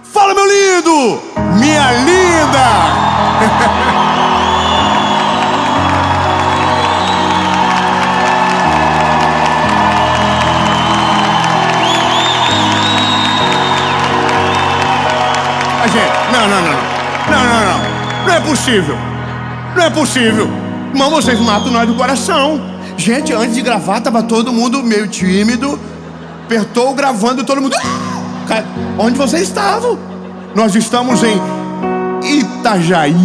Fala, meu lindo! Minha linda! Não é possível. Não é possível. Irmão, vocês matam nós do coração. Gente, antes de gravar, tava todo mundo meio tímido. Apertou gravando, todo mundo... Onde vocês estavam? Nós estamos em Itajaí.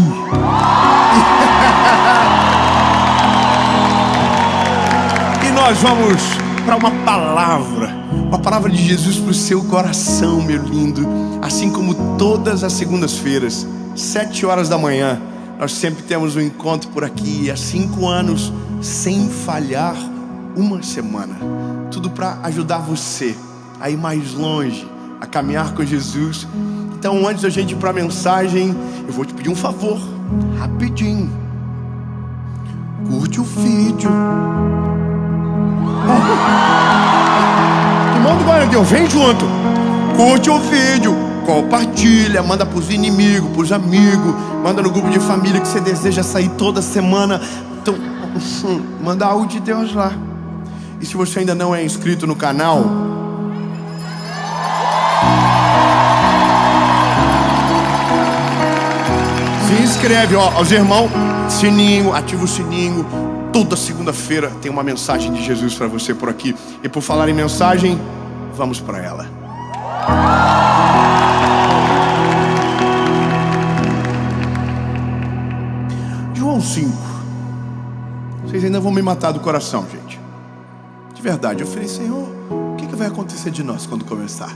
E nós vamos para uma palavra de Jesus para o seu coração, meu lindo. Assim como todas as segundas-feiras, 7 horas da manhã, nós sempre temos um encontro por aqui. Há 5 anos, sem falhar uma semana. Tudo para ajudar você a ir mais longe, a caminhar com Jesus. Então, antes da gente ir para a mensagem, eu vou te pedir um favor, rapidinho. Curte o vídeo. Irmão do glória a Deus, vem junto. Curte o vídeo, compartilha, manda pros inimigos, pros amigos, manda no grupo de família que você deseja sair toda semana. Então, manda algo de Deus lá. E se você ainda não é inscrito no canal, se inscreve, ó, os irmãos, sininho, ativa o sininho. Toda segunda-feira tem uma mensagem de Jesus para você por aqui. E por falar em mensagem, vamos para ela. João 5. Vocês ainda vão me matar do coração, gente. De verdade, eu falei, Senhor, o que vai acontecer de nós quando começar?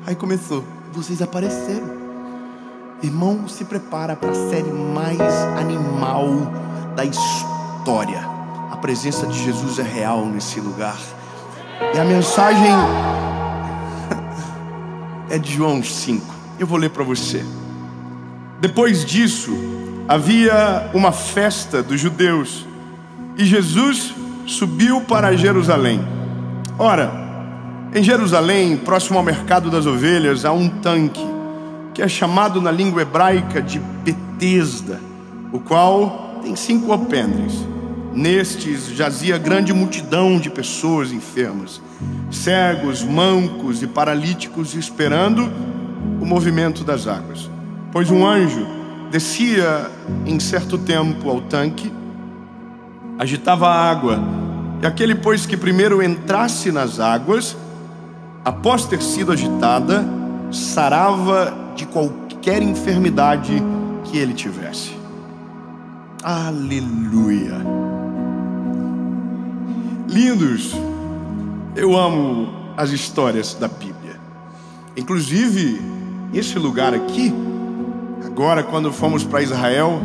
Aí começou, vocês apareceram. Irmão, se prepara para a série mais animal da história. A presença de Jesus é real nesse lugar. E a mensagem é de João 5. Eu vou ler para você. Depois disso, havia uma festa dos judeus e Jesus subiu para Jerusalém. Ora, em Jerusalém, próximo ao mercado das ovelhas, há um tanque que é chamado na língua hebraica de Betesda, o qual tem 5 alpendres. Nestes jazia grande multidão de pessoas enfermas, cegos, mancos e paralíticos, esperando o movimento das águas. Pois um anjo descia em certo tempo ao tanque, agitava a água, e aquele, pois, que primeiro entrasse nas águas, após ter sido agitada, sarava de qualquer enfermidade que ele tivesse. Aleluia. Lindos, eu amo as histórias da Bíblia. Inclusive, esse lugar aqui, agora quando fomos para Israel,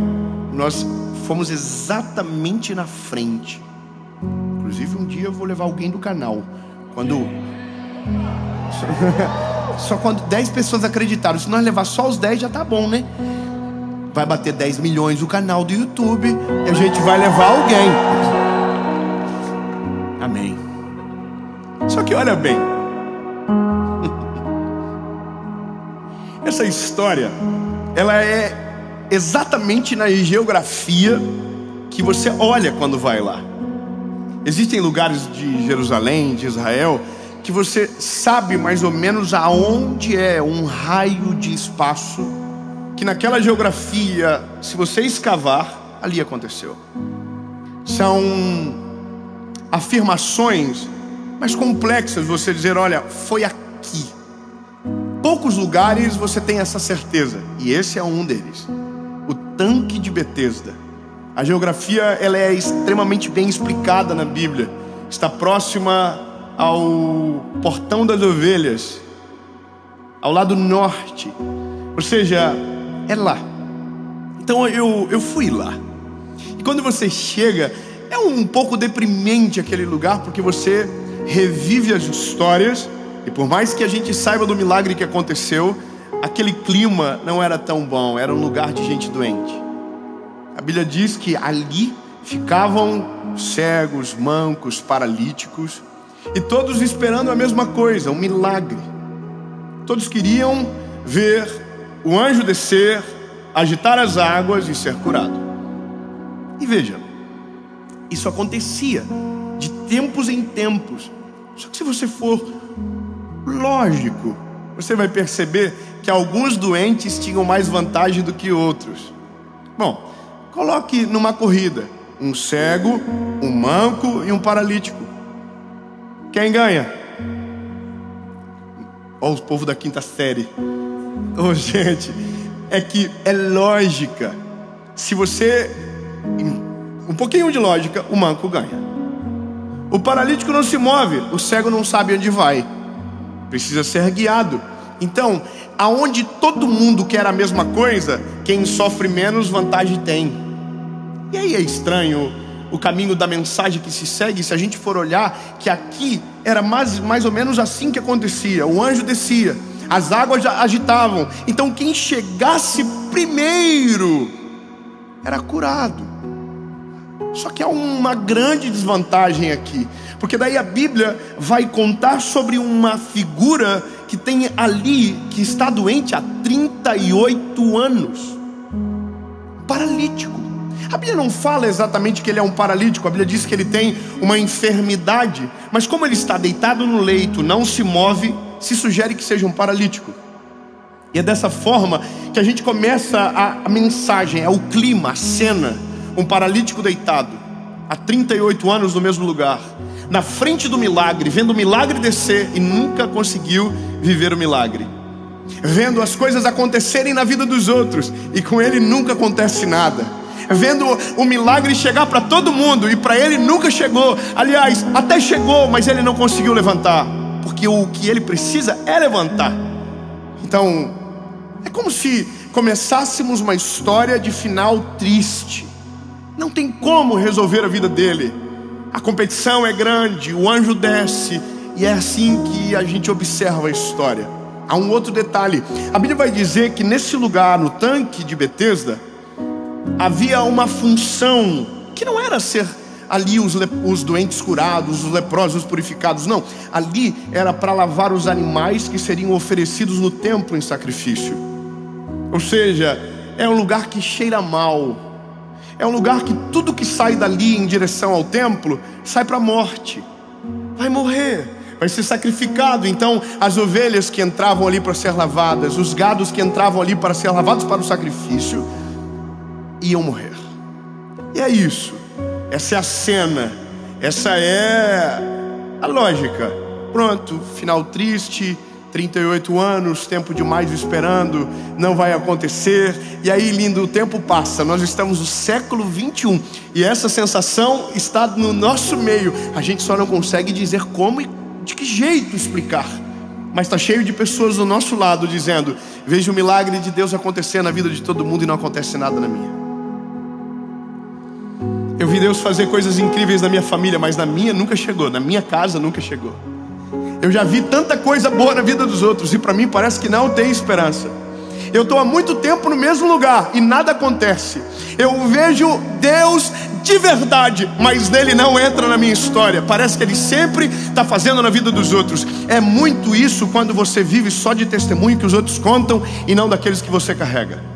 nós fomos exatamente na frente. Inclusive um dia eu vou levar alguém do canal. Só quando 10 pessoas acreditaram. Se nós levar só os 10 já tá bom, né? Vai bater 10 milhões o canal do YouTube e a gente vai levar alguém. Amém. Só que olha bem, essa história, ela é exatamente na geografia que você olha quando vai lá. Existem lugares de Jerusalém, de Israel, que você sabe mais ou menos aonde é um raio de espaço, que naquela geografia, se você escavar, ali aconteceu. São afirmações mais complexas, você dizer, olha, foi aqui. Poucos lugares você tem essa certeza, e esse é um deles. O tanque de Betesda. A geografia, ela é extremamente bem explicada na Bíblia. Está próxima ao portão das ovelhas, ao lado norte. Ou seja, é lá. Então eu fui lá. E quando você chega, é um pouco deprimente aquele lugar, porque você revive as histórias. E por mais que a gente saiba do milagre que aconteceu, aquele clima não era tão bom. Era um lugar de gente doente. A Bíblia diz que ali ficavam cegos, mancos, paralíticos, e todos esperando a mesma coisa, um milagre. Todos queriam ver o anjo descer, agitar as águas e ser curado. E veja, isso acontecia de tempos em tempos. Só que se você for lógico, você vai perceber que alguns doentes tinham mais vantagem do que outros. Bom, coloque numa corrida um cego, um manco e um paralítico. Quem ganha? Olha o povo da quinta série. Oh, gente, é que é lógica. Se você... um pouquinho de lógica, o manco ganha. O paralítico não se move, o cego não sabe onde vai. Precisa ser guiado. Então, aonde todo mundo quer a mesma coisa, quem sofre menos vantagem tem. E aí é estranho o caminho da mensagem que se segue, se a gente for olhar, que aqui era mais ou menos assim que acontecia. O anjo descia, as águas já agitavam. Então quem chegasse primeiro era curado. Só que há uma grande desvantagem aqui, porque daí a Bíblia vai contar sobre uma figura que tem ali, que está doente há 38 anos, paralítico. A Bíblia não fala exatamente que ele é um paralítico, a Bíblia diz que ele tem uma enfermidade, mas como ele está deitado no leito, não se move, se sugere que seja um paralítico. E é dessa forma que a gente começa a mensagem, é o clima, a cena. Um paralítico deitado há 38 anos no mesmo lugar, na frente do milagre, vendo o milagre descer e nunca conseguiu viver o milagre, vendo as coisas acontecerem na vida dos outros e com ele nunca acontece nada, vendo o milagre chegar para todo mundo e para ele nunca chegou. Aliás, até chegou, mas ele não conseguiu levantar, porque o que ele precisa é levantar. Então é como se começássemos uma história de final triste. Não tem como resolver a vida dele. A competição é grande, o anjo desce, e é assim que a gente observa a história. Há um outro detalhe. A Bíblia vai dizer que nesse lugar, no tanque de Betesda, havia uma função que não era ser ali os doentes curados, os leprosos purificados. Não, ali era para lavar os animais que seriam oferecidos no templo em sacrifício. Ou seja, é um lugar que cheira mal. É um lugar que tudo que sai dali em direção ao templo sai para a morte. Vai morrer, vai ser sacrificado. Então as ovelhas que entravam ali para ser lavadas, os gados que entravam ali para ser lavados para o sacrifício, iam morrer. E é isso. Essa é a cena. Essa é a lógica. Pronto, final triste. 38 anos, tempo demais esperando, não vai acontecer. E aí, lindo, o tempo passa. Nós estamos no século 21 e essa sensação está no nosso meio. A gente só não consegue dizer como e de que jeito explicar. Mas está cheio de pessoas do nosso lado dizendo: veja o milagre de Deus acontecer na vida de todo mundo e não acontece nada na minha. Eu vi Deus fazer coisas incríveis na minha família, mas na minha nunca chegou, na minha casa nunca chegou. Eu já vi tanta coisa boa na vida dos outros e para mim parece que não tem esperança. Eu estou há muito tempo no mesmo lugar e nada acontece. Eu vejo Deus de verdade, mas nele não entra na minha história. Parece que ele sempre está fazendo na vida dos outros. É muito isso quando você vive só de testemunho que os outros contam e não daqueles que você carrega.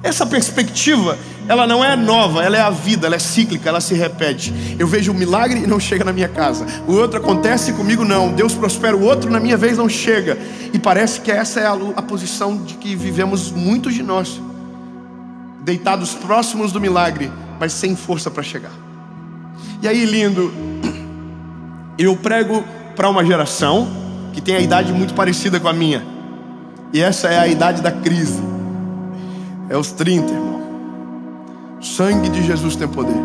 Essa perspectiva, ela não é nova, ela é a vida, ela é cíclica, ela se repete. Eu vejo um milagre e não chega na minha casa. O outro acontece comigo não. Deus prospera o outro, na minha vez não chega. E parece que essa é a posição de que vivemos muitos de nós. Deitados próximos do milagre, mas sem força para chegar. E aí, lindo, eu prego para uma geração que tem a idade muito parecida com a minha. E essa é a idade da crise. É os 30, irmão. O sangue de Jesus tem poder.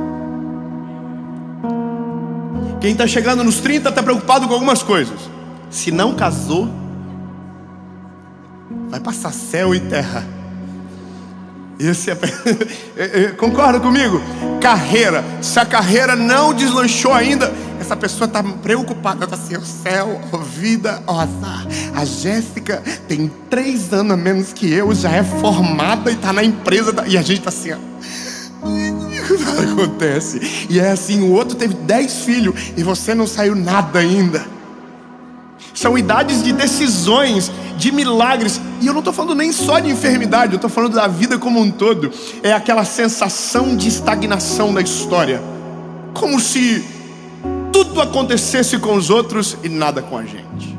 Quem está chegando nos 30 está preocupado com algumas coisas. Se não casou, vai passar céu e terra. Esse concorda comigo? Carreira. Se a carreira não deslanchou ainda, essa pessoa está preocupada. Está assim: o céu, a vida, o azar. A Jéssica tem 3 anos a menos que eu, já é formada e está na empresa e a gente está assim, nada acontece. E é assim, o outro teve 10 filhos e você não saiu nada ainda. São idades de decisões, de milagres. E eu não estou falando nem só de enfermidade, eu estou falando da vida como um todo. É aquela sensação de estagnação da história, como se tudo acontecesse com os outros e nada com a gente.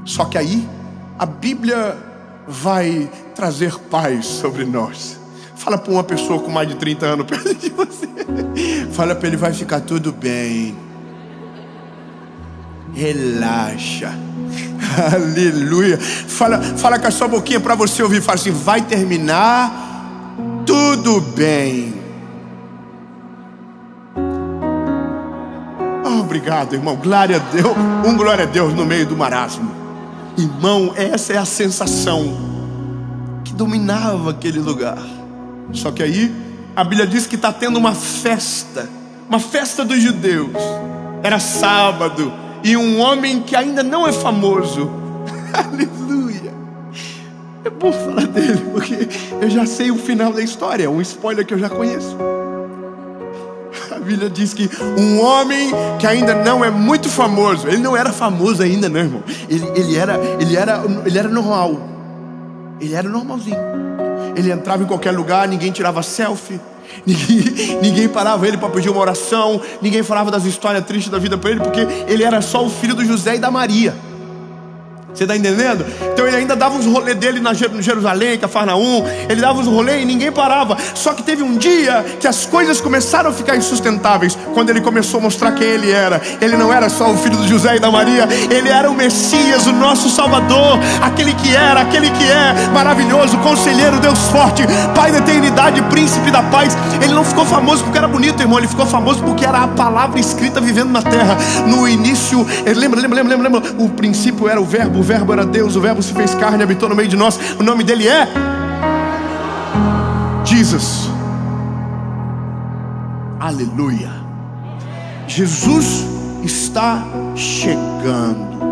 Só que aí a Bíblia vai trazer paz sobre nós. Fala para uma pessoa com mais de 30 anos perto de você. Fala para ele: vai ficar tudo bem. Relaxa. Aleluia. Fala com a sua boquinha para você ouvir. Fala assim: vai terminar tudo bem. Obrigado, irmão. Glória a Deus. Glória a Deus no meio do marasmo. Irmão, essa é a sensação que dominava aquele lugar. Só que aí a Bíblia diz que está tendo uma festa dos judeus. Era sábado, e um homem que ainda não é famoso, aleluia, é bom falar dele, porque eu já sei o final da história, um spoiler que eu já conheço. A Bíblia diz que um homem que ainda não é muito famoso, ele não era famoso ainda não, irmão. Ele era normal. Ele era normalzinho. Ele entrava em qualquer lugar, ninguém tirava selfie, ninguém parava ele para pedir uma oração, ninguém falava das histórias tristes da vida para ele, porque ele era só o filho do José e da Maria. Você está entendendo? Então ele ainda dava uns rolês dele no Jerusalém, Cafarnaum. Ele dava uns rolês e ninguém parava. Só que teve um dia que as coisas começaram a ficar insustentáveis, quando ele começou a mostrar quem ele era. Ele não era só o filho do José e da Maria, ele era o Messias, o nosso Salvador, aquele que é maravilhoso, conselheiro, Deus forte, Pai da eternidade, príncipe da paz. Ele não ficou famoso porque era bonito, irmão. Ele ficou famoso porque era a palavra escrita vivendo na terra. No início, lembra, o princípio era o Verbo era Deus, o Verbo se fez carne e habitou no meio de nós. O nome dele é Jesus. Aleluia. Jesus está chegando.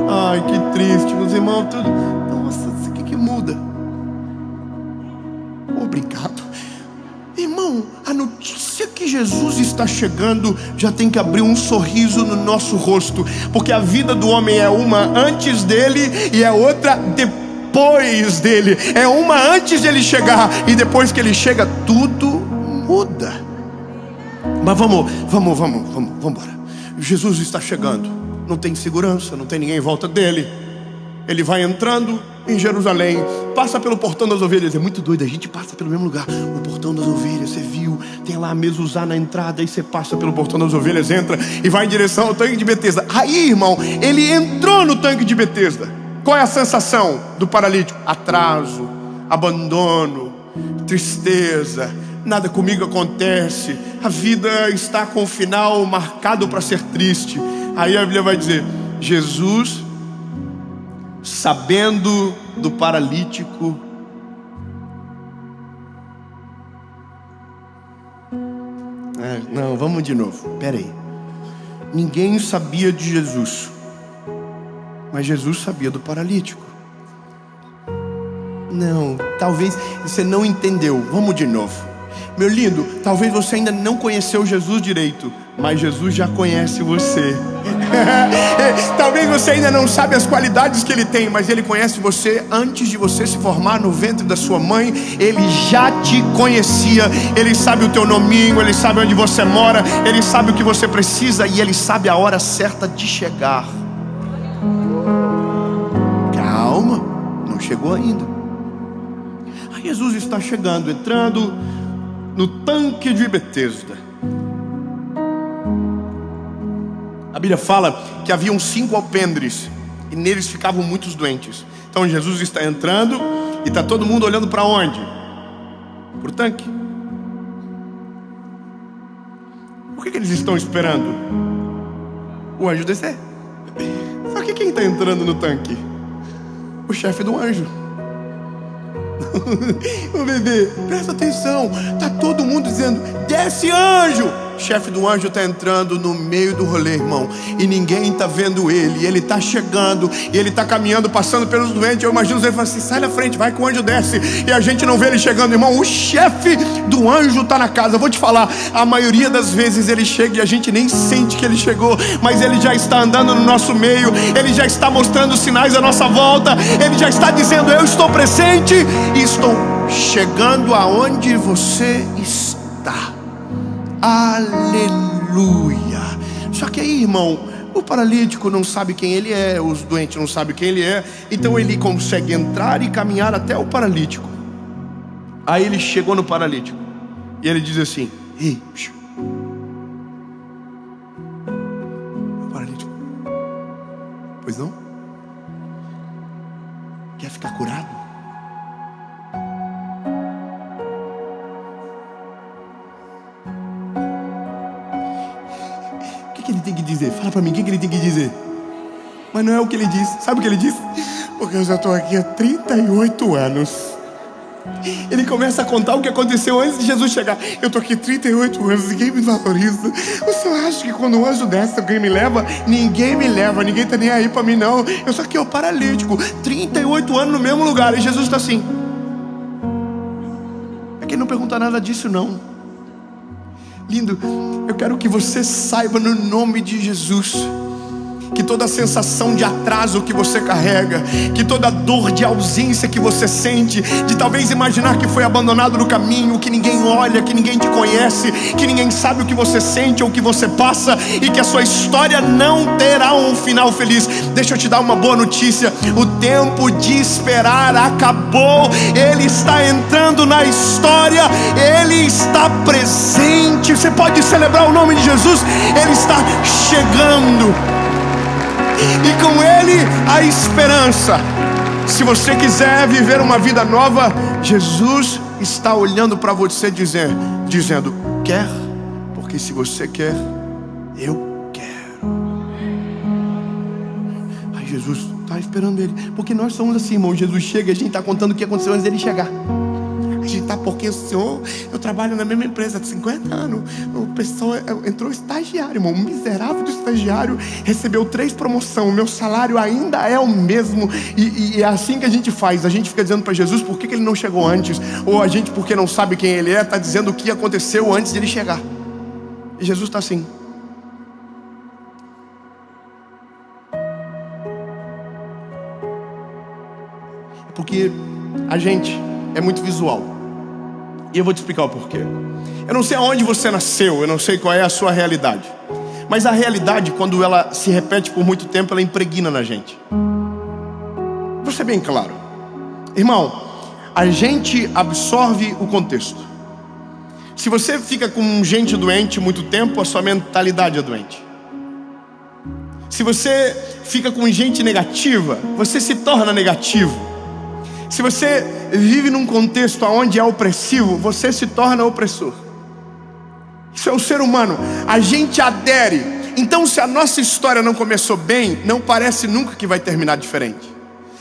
Ai, que triste, meus irmãos. Tudo. Nossa, o que muda? Obrigado. Irmão, a notícia que Jesus está chegando já tem que abrir um sorriso no nosso rosto, porque a vida do homem é uma antes dele e é outra depois dele. É uma antes de ele chegar, e depois que ele chega tudo muda. Mas vamos embora. Jesus está chegando. Não tem segurança, não tem ninguém em volta dele. Ele vai entrando em Jerusalém, passa pelo portão das ovelhas. É muito doido, a gente passa pelo mesmo lugar. O portão das ovelhas, você viu? Tem lá a mezuzá na entrada. Aí você passa pelo portão das ovelhas, entra e vai em direção ao tanque de Betesda. Aí, irmão, ele entrou no tanque de Betesda. Qual é a sensação do paralítico? Atraso, abandono, tristeza. Nada comigo acontece. A vida está com o final marcado para ser triste. Aí a Bíblia vai dizer: Jesus, sabendo do paralítico, não, vamos de novo. Pera aí. Ninguém sabia de Jesus, mas Jesus sabia do paralítico. Não, talvez você não entendeu. Vamos de novo. Meu lindo, talvez você ainda não conheceu Jesus direito, mas Jesus já conhece você. Talvez você ainda não sabe as qualidades que Ele tem, mas Ele conhece você antes de você se formar no ventre da sua mãe. Ele já te conhecia. Ele sabe o teu nominho, Ele sabe onde você mora, Ele sabe o que você precisa, e Ele sabe a hora certa de chegar. Calma, não chegou ainda. Aí Jesus está chegando, entrando no tanque de Betesda. A Bíblia fala que haviam 5 alpendres, e neles ficavam muitos doentes. Então Jesus está entrando e está todo mundo olhando para onde? Para o tanque. Por que eles estão esperando o anjo descer? Só que quem está entrando no tanque? O chefe do anjo. Ô bebê, presta atenção. Tá todo mundo dizendo: desce, anjo. o chefe do anjo está entrando no meio do rolê, irmão, e ninguém está vendo ele. Ele está chegando, e ele está caminhando, passando pelos doentes. Eu imagino ele falando assim: sai da frente, vai que o anjo desce. E a gente não vê ele chegando, irmão. O chefe do anjo está na casa. Eu vou te falar, a maioria das vezes ele chega e a gente nem sente que ele chegou, mas ele já está andando no nosso meio. Ele já está mostrando sinais à nossa volta. Ele já está dizendo: eu estou presente e estou chegando aonde você está. Aleluia. Só que aí, irmão, o paralítico não sabe quem ele é, os doentes não sabem quem ele é. Então ele consegue entrar e caminhar até o paralítico. Aí ele chegou no paralítico e ele diz assim: ei, o paralítico, pois não? Quer ficar curado? O que ele tem que dizer? Fala pra mim, o que ele tem que dizer? Mas não é o que ele disse. Sabe o que ele disse? Porque eu já estou aqui há 38 anos. Ele começa a contar o que aconteceu antes de Jesus chegar. Eu estou aqui 38 anos, ninguém me valoriza. O senhor acha que quando o anjo desce, alguém me leva? Ninguém me leva, ninguém está nem aí para mim não. Eu sou aqui o paralítico, 38 anos no mesmo lugar. E Jesus está assim. É que ele não pergunta nada disso não. Lindo, eu quero que você saiba no nome de Jesus que toda sensação de atraso que você carrega, que toda dor de ausência que você sente, de talvez imaginar que foi abandonado no caminho, que ninguém olha, que ninguém te conhece, que ninguém sabe o que você sente ou o que você passa, e que a sua história não terá um final feliz. Deixa eu te dar uma boa notícia: o tempo de esperar acabou. Ele está entrando na história, Ele está presente. Você pode celebrar o nome de Jesus. Ele está chegando, e com Ele a esperança. Se você quiser viver uma vida nova, Jesus está olhando para você dizendo: quer? Porque se você quer, eu quero. Ai, Jesus está esperando ele. Porque nós somos assim, irmão. Jesus chega e a gente está contando o que aconteceu antes dele chegar. A gente está, porque o senhor, eu trabalho na mesma empresa há 50 anos. O pessoal entrou estagiário, irmão. Um miserável do estagiário recebeu 3 promoções. O meu salário ainda é o mesmo. E é assim que a gente faz. A gente fica dizendo para Jesus por que ele não chegou antes. Ou a gente, porque não sabe quem ele é, está dizendo o que aconteceu antes de ele chegar. E Jesus está assim. Porque a gente é muito visual. E eu vou te explicar o porquê. Eu não sei aonde você nasceu, eu não sei qual é a sua realidade, mas a realidade, quando ela se repete por muito tempo, ela impregna na gente. Vou ser bem claro, irmão, a gente absorve o contexto. Se você fica com gente doente muito tempo, a sua mentalidade é doente. Se você fica com gente negativa, você se torna negativo. Se você vive num contexto onde é opressivo, você se torna opressor. Isso é o ser humano. A gente adere. Então, se a nossa história não começou bem, não parece nunca que vai terminar diferente.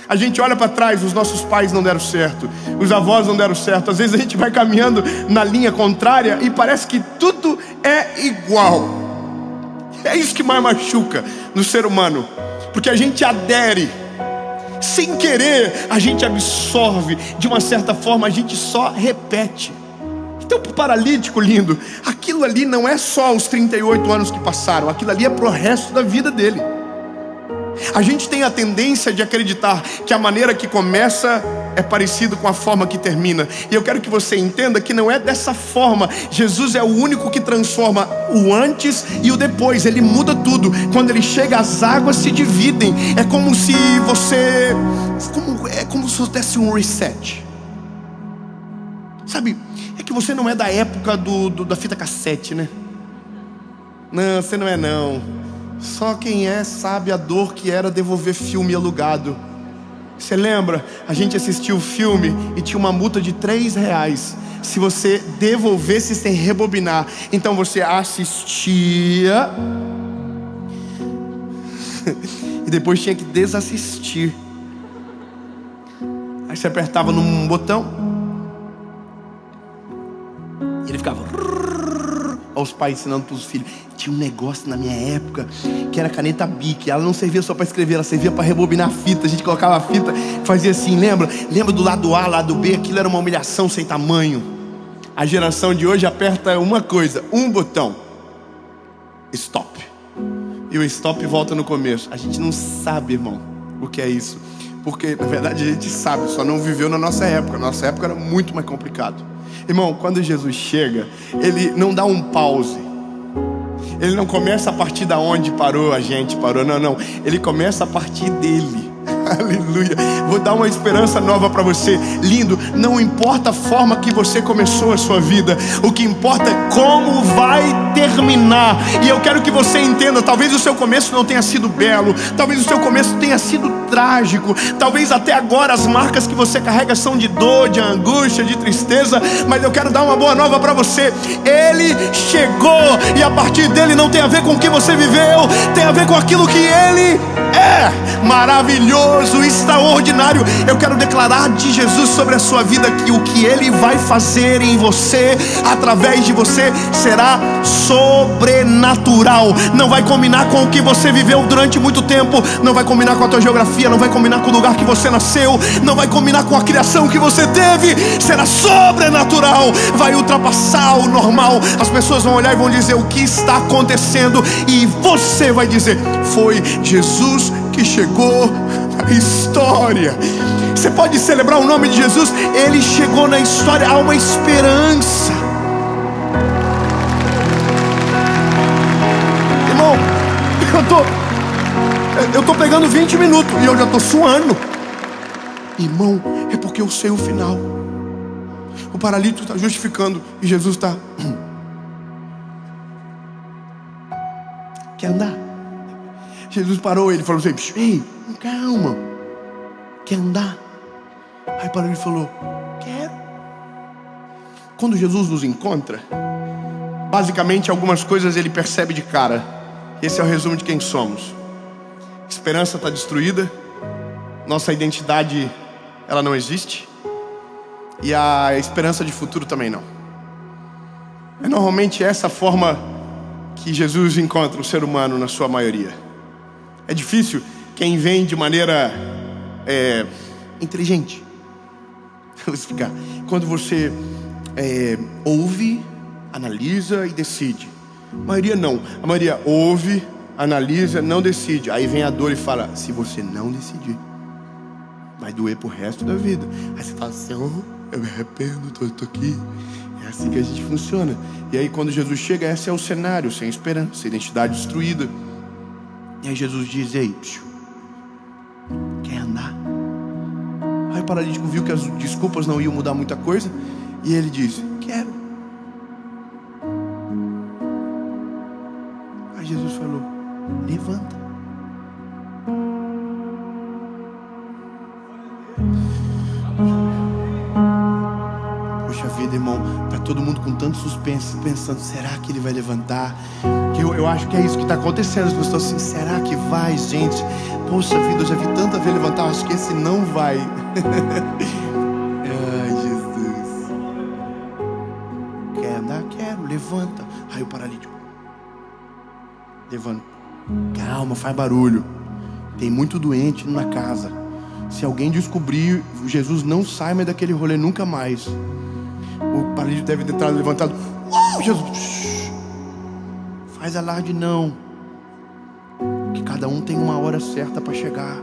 A gente olha para trás, os nossos pais não deram certo, os avós não deram certo. Às vezes a gente vai caminhando na linha contrária e parece que tudo é igual. É isso que mais machuca no ser humano, porque a gente adere. Sem querer, a gente absorve. De uma certa forma, a gente só repete. Então, para o paralítico, lindo, aquilo ali não é só os 38 anos que passaram. Aquilo ali é para o resto da vida dele. A gente tem a tendência de acreditar que a maneira que começa é parecido com a forma que termina. E eu quero que você entenda que não é dessa forma. Jesus é o único que transforma o antes e o depois. Ele muda tudo. Quando ele chega, as águas se dividem. É como se você... É como se fosse um reset. Sabe, é que você não é da época da fita cassete, né? Não, você não é não. Só quem é sabe a dor que era devolver filme alugado. Você lembra? A gente assistiu o filme e tinha uma multa de R$3 se você devolvesse sem rebobinar. Então você assistia e depois tinha que desassistir. Aí você apertava num botão e ele ficava Olha os pais ensinando para os filhos. Tinha um negócio na minha época que era caneta Bic. Ela não servia só para escrever, ela servia para rebobinar a fita. A gente colocava a fita, fazia assim, lembra? Lembra do lado A, lado B? Aquilo era uma humilhação sem tamanho. A geração de hoje aperta uma coisa, um botão: stop. E o stop volta no começo. A gente não sabe, irmão, o que é isso. Porque, na verdade, a gente sabe, só não viveu na nossa época. Nossa época era muito mais complicado. Irmão, quando Jesus chega, Ele não dá um pause. Ele não começa a partir da onde a gente parou. Não. Ele começa a partir dele. Aleluia. Vou dar uma esperança nova para você. Lindo, não importa a forma que você começou a sua vida, o que importa é como vai terminar. E eu quero que você entenda, talvez o seu começo não tenha sido belo, talvez o seu começo tenha sido trágico, talvez até agora as marcas que você carrega são de dor, de angústia, de tristeza, mas eu quero dar uma boa nova para você. Ele chegou, e a partir dele não tem a ver com o que você viveu, tem a ver com aquilo que Ele é. Maravilhoso, extraordinário. Eu quero declarar de Jesus sobre a sua vida que o que Ele vai fazer em você, através de você, será sobrenatural. Não vai combinar com o que você viveu durante muito tempo, não vai combinar com a tua geografia, não vai combinar com o lugar que você nasceu, não vai combinar com a criação que você teve. Será sobrenatural, vai ultrapassar o normal. As pessoas vão olhar e vão dizer: o que está acontecendo? E você vai dizer: foi Jesus que chegou na história. Você pode celebrar o nome de Jesus. Ele chegou na história. Há uma esperança. Irmão, eu tô pegando 20 minutos e eu já tô suando. Irmão, é porque eu sei o final. O paralítico está justificando e Jesus está: quer andar? Jesus parou, ele falou assim: ei, calma, quer andar? Aí parou, ele falou: quero. Quando Jesus nos encontra, basicamente algumas coisas ele percebe de cara. Esse é o resumo de quem somos. Esperança está destruída, nossa identidade, ela não existe, e a esperança de futuro também não. É normalmente essa forma que Jesus encontra o ser humano na sua maioria. É difícil quem vem de maneira inteligente. Vou explicar. Quando você ouve, analisa e decide. A maioria não. A maioria ouve, analisa, não decide. Aí vem a dor e fala: se você não decidir, vai doer pro resto da vida. Aí você fala assim: oh, eu me arrependo, tô aqui. É assim que a gente funciona. E aí quando Jesus chega, esse é o cenário: sem esperança, identidade destruída. E aí Jesus diz: ei, quer andar? Aí o paralítico viu que as desculpas não iam mudar muita coisa, e ele diz: quero. Aí Jesus falou: levanta. Poxa vida, irmão, tá todo mundo com tanto suspense, pensando: será que ele vai levantar? Eu acho que é isso que está acontecendo. As pessoas assim: será que vai, gente? Poxa vida, eu já vi tanta vez levantar, acho que esse não vai. Ai, Jesus. Quer andar? Quero, levanta. Aí o paralítico: levanta. Calma, faz barulho. Tem muito doente na casa. Se alguém descobrir, Jesus não sai mais daquele rolê nunca mais. O paralítico deve ter entrado levantado. Jesus, faz alarde não. Que cada um tem uma hora certa para chegar.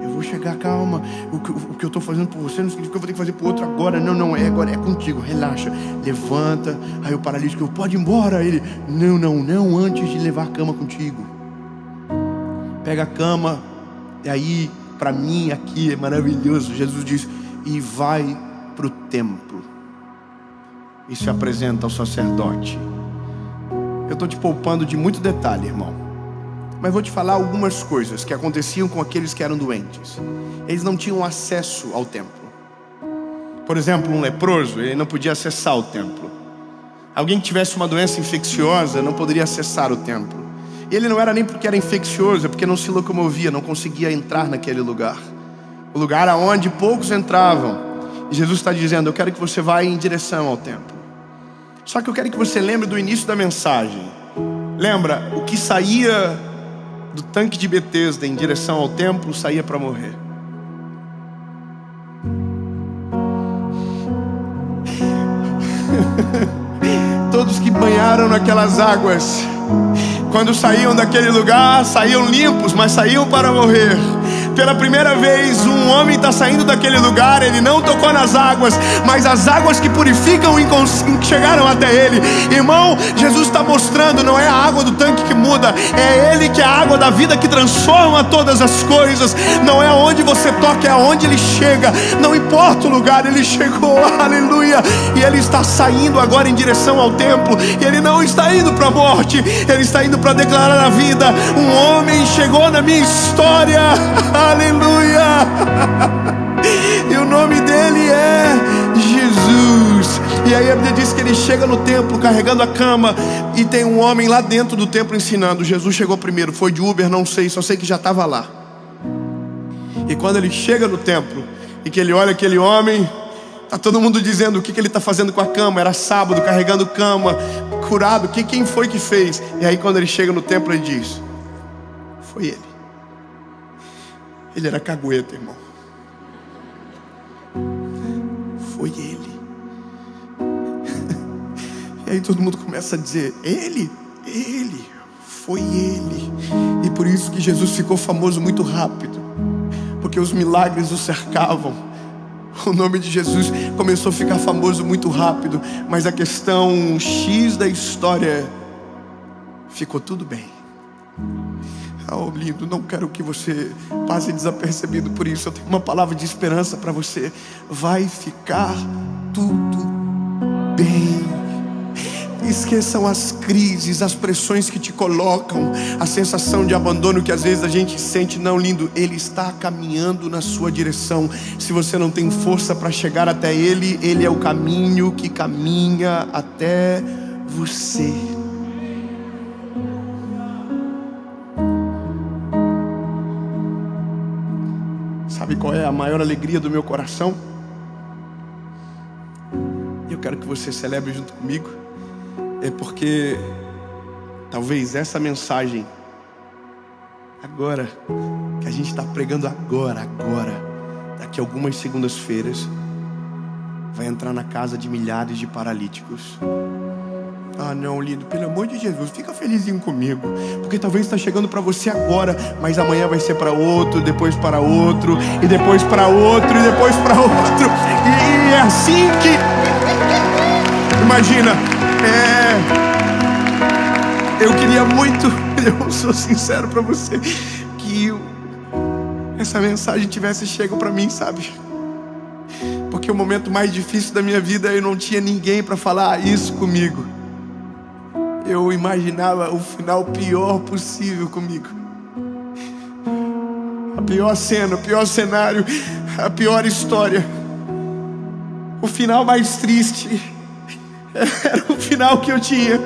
Eu vou chegar, calma. O que eu estou fazendo por você não significa que eu vou ter que fazer por outro agora. Não, agora é contigo, relaxa. Levanta. Aí o paralítico: pode ir embora. Ele: não, antes de levar a cama contigo. Pega a cama. E aí, para mim aqui é maravilhoso. Jesus diz: e vai para o templo e se apresenta ao sacerdote. Eu estou te poupando de muito detalhe, irmão, mas vou te falar algumas coisas que aconteciam com aqueles que eram doentes. Eles não tinham acesso ao templo. Por exemplo, um leproso, ele não podia acessar o templo. Alguém que tivesse uma doença infecciosa não poderia acessar o templo. E ele não era nem porque era infeccioso, é porque não se locomovia, não conseguia entrar naquele lugar. O lugar aonde poucos entravam. E Jesus está dizendo: eu quero que você vá em direção ao templo. Só que eu quero que você lembre do início da mensagem. Lembra, o que saía do tanque de Betesda em direção ao templo saía para morrer. Todos que banharam naquelas águas, quando saíam daquele lugar, saíam limpos, mas saíam para morrer. Pela primeira vez, um homem está saindo daquele lugar. Ele não tocou nas águas, mas as águas que purificam chegaram até ele. Irmão, Jesus está mostrando, não é a água do tanque que muda, é Ele que é a água da vida que transforma todas as coisas. Não é aonde você toca, é aonde Ele chega. Não importa o lugar, Ele chegou, aleluia. E Ele está saindo agora em direção ao templo. E Ele não está indo para a morte, Ele está indo para declarar a vida. Um homem chegou na minha história, aleluia. E o nome dele é Jesus. E aí a Bíblia diz que ele chega no templo carregando a cama, e tem um homem lá dentro do templo ensinando. Jesus chegou primeiro, foi de Uber, não sei, só sei que já estava lá. E quando ele chega no templo e que ele olha aquele homem, tá todo mundo dizendo o que ele está fazendo com a cama. Era sábado, carregando cama, curado. Quem foi que fez? E aí quando ele chega no templo, ele diz: foi ele. Ele era cagueta, irmão. Foi ele. E aí todo mundo começa a dizer: ele, foi ele. E por isso que Jesus ficou famoso muito rápido, porque os milagres o cercavam. O nome de Jesus começou a ficar famoso muito rápido. Mas a questão X da história, ficou tudo bem. Oh, lindo, não quero que você passe desapercebido por isso. Eu tenho uma palavra de esperança para você. Vai ficar tudo bem. Esqueçam as crises, as pressões que te colocam, a sensação de abandono que às vezes a gente sente. Não, lindo, Ele está caminhando na sua direção. Se você não tem força para chegar até Ele, Ele é o caminho que caminha até você. Sabe qual é a maior alegria do meu coração? Eu quero que você celebre junto comigo. É porque talvez essa mensagem agora, que a gente está pregando agora, daqui a algumas segundas-feiras, vai entrar na casa de milhares de paralíticos. Ah não, lindo, pelo amor de Jesus, fica felizinho comigo, porque talvez está chegando para você agora, mas amanhã vai ser para outro, depois para outro, e depois para outro, e depois para outro. E é assim que... Imagina, eu queria muito, eu sou sincero para você, que essa mensagem tivesse chego para mim, sabe? Porque o momento mais difícil da minha vida, eu não tinha ninguém para falar isso comigo. Eu imaginava o final pior possível comigo. A pior cena, o pior cenário, a pior história. O final mais triste era o final que eu tinha.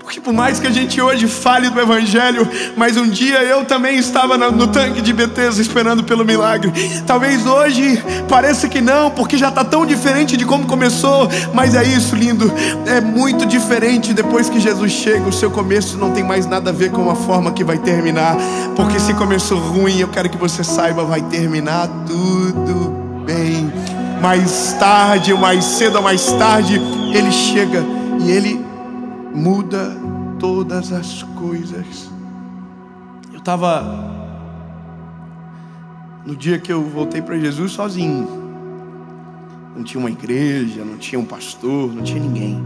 Porque por mais que a gente hoje fale do Evangelho, mas um dia eu também estava no tanque de Betesda esperando pelo milagre. Talvez hoje pareça que não, porque já está tão diferente de como começou. Mas é isso, lindo, é muito diferente. Depois que Jesus chega, o seu começo não tem mais nada a ver com a forma que vai terminar. Porque se começou ruim, eu quero que você saiba, vai terminar tudo bem. Mais tarde, ou mais cedo ou mais tarde, Ele chega e Ele muda todas as coisas. Eu estava no dia que eu voltei para Jesus sozinho. Não tinha uma igreja, não tinha um pastor, não tinha ninguém.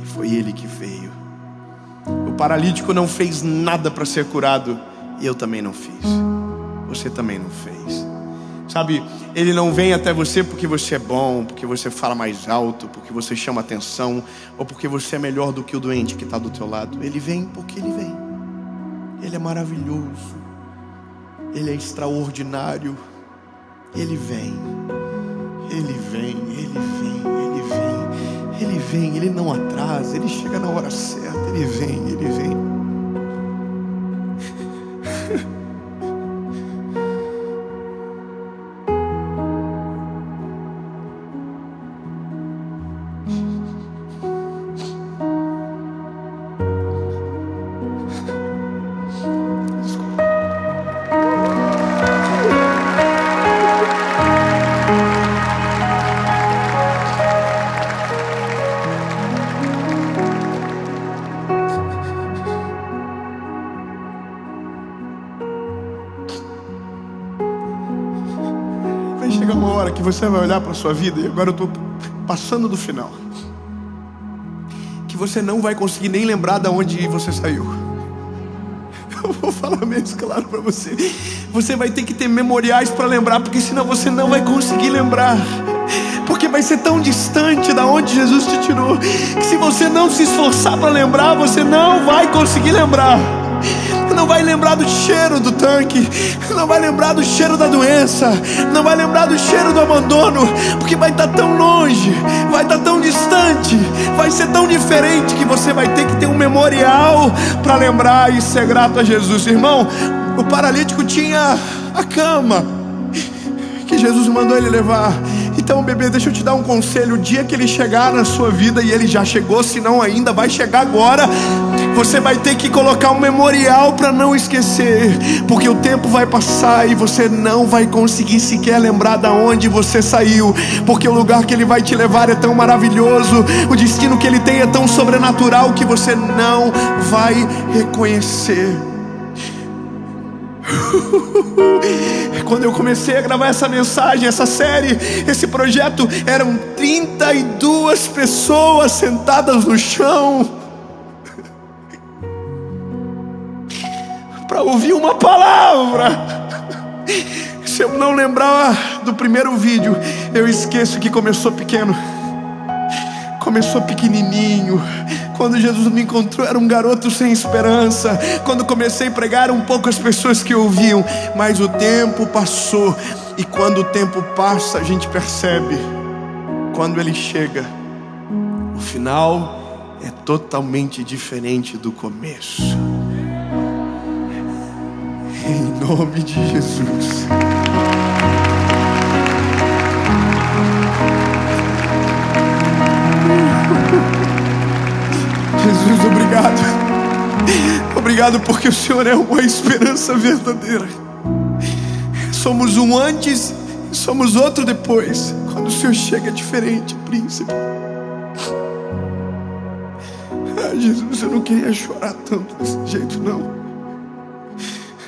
E foi Ele que veio. O paralítico não fez nada para ser curado, e eu também não fiz. Você também não fez. Sabe, Ele não vem até você porque você é bom, porque você fala mais alto, porque você chama atenção, ou porque você é melhor do que o doente que está do teu lado. Ele vem porque Ele vem. Ele é maravilhoso. Ele é extraordinário. Ele vem. Ele vem, Ele vem, Ele vem. Ele vem, Ele não atrasa, Ele chega na hora certa. Ele vem, Ele vem. chegar uma hora que você vai olhar para a sua vida, e agora eu estou passando do final, que você não vai conseguir nem lembrar de onde você saiu. Eu vou falar mesmo claro para você. Você vai ter que ter memoriais para lembrar, porque senão você não vai conseguir lembrar. Porque vai ser tão distante da onde Jesus te tirou, que se você não se esforçar para lembrar, você não vai conseguir lembrar. Não vai lembrar do cheiro do tanque, não vai lembrar do cheiro da doença, não vai lembrar do cheiro do abandono, porque vai estar tão longe, vai estar tão distante, vai ser tão diferente, que você vai ter que ter um memorial para lembrar e ser grato a Jesus. Irmão, o paralítico tinha a cama que Jesus mandou ele levar. Então, bebê, deixa eu te dar um conselho. O dia que ele chegar na sua vida, e ele já chegou, se não ainda vai chegar agora, você vai ter que colocar um memorial para não esquecer, porque o tempo vai passar e você não vai conseguir sequer lembrar de onde você saiu, porque o lugar que ele vai te levar é tão maravilhoso, o destino que ele tem é tão sobrenatural, que você não vai reconhecer. Quando eu comecei a gravar essa mensagem, essa série, esse projeto, eram 32 pessoas sentadas no chão para ouvir uma palavra. Se eu não lembrar do primeiro vídeo, eu esqueço que começou pequeno, começou pequenininho. Quando Jesus me encontrou, era um garoto sem esperança. Quando comecei a pregar, eram poucas pessoas que ouviam. Mas o tempo passou, e quando o tempo passa, a gente percebe, quando ele chega, o final é totalmente diferente do começo. Em nome de Jesus. Jesus, obrigado. Obrigado porque o Senhor é uma esperança verdadeira. Somos um antes e somos outro depois. Quando o Senhor chega é diferente, príncipe. Jesus, eu não queria chorar tanto desse jeito, não.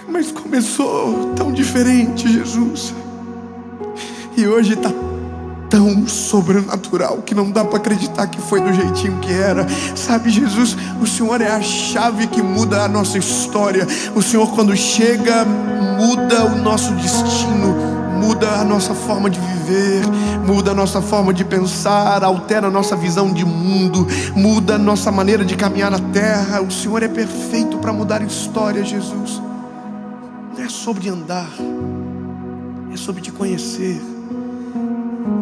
Mas começou tão diferente, Jesus. E hoje está tão sobrenatural que não dá para acreditar que foi do jeitinho que era. Sabe, Jesus, o Senhor é a chave que muda a nossa história. O Senhor, quando chega, muda o nosso destino, muda a nossa forma de viver, muda a nossa forma de pensar, altera a nossa visão de mundo, muda a nossa maneira de caminhar na terra. O Senhor é perfeito para mudar a história, Jesus. Não é sobre andar, é sobre te conhecer.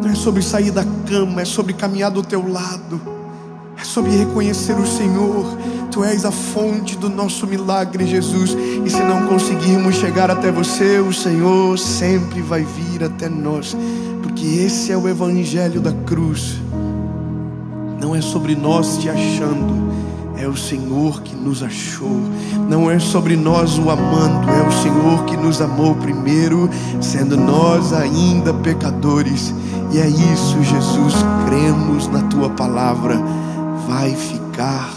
Não é sobre sair da cama, é sobre caminhar do teu lado, é sobre reconhecer o Senhor. Tu és a fonte do nosso milagre, Jesus. E se não conseguirmos chegar até você, o Senhor sempre vai vir até nós, porque esse é o evangelho da cruz. Não é sobre nós te achando, é o Senhor que nos achou. Não é sobre nós o amando, é o Senhor que nos amou primeiro, sendo nós ainda pecadores. E é isso, Jesus, cremos na tua palavra, vai ficar